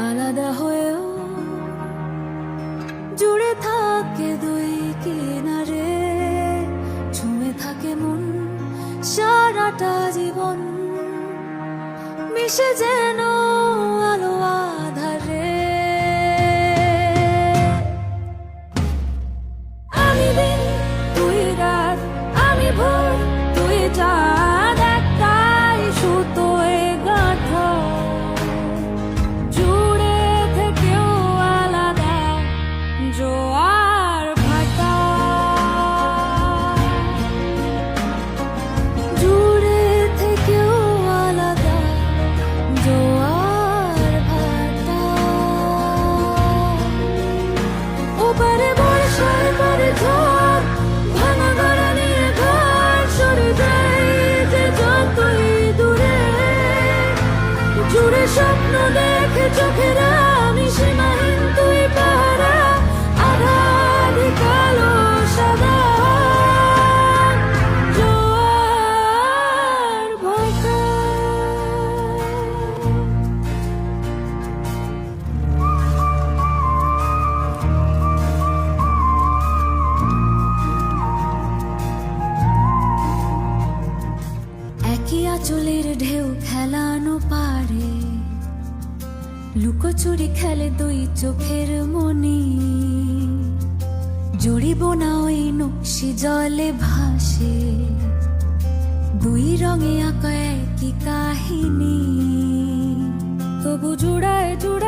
আলাদা হয়েও জুড়ে থাকে দুই কিনারে, ছুঁয়ে থাকে মন সারাটা জীবন, মিশে যেন আলো আধারে। আমি দিন তুই রাত, আমি ভোর তুই চাঁদ, একটাই সুতোয় গাঁথা, জুড়ে থেকেও আলাদা জোয়ার ভাটা, জুড়ে থেকেও আলাদা জোয়ার ভাটা। ওপারে বর্ষার পরে ঝড়, ভাঙা গড়া নিয়ে ঘর, সরে যায় যে যতই দূরে, জুড়ে স্বপ্ন দেখে চোখেরা, আমি সীমাহীন তুই পাহারা, আধারি কালো সাদা জোয়ার ভাটা। একই আঁচলের ঢেউ খেলানো পারে, লুকোচুরি খেলে দুই চোখের মনি, জড়িব না ওই নকশি জলে ভাসে, দুই রঙে আঁকা একই কাহিনী, তবু জুড়ায় জুড়ায়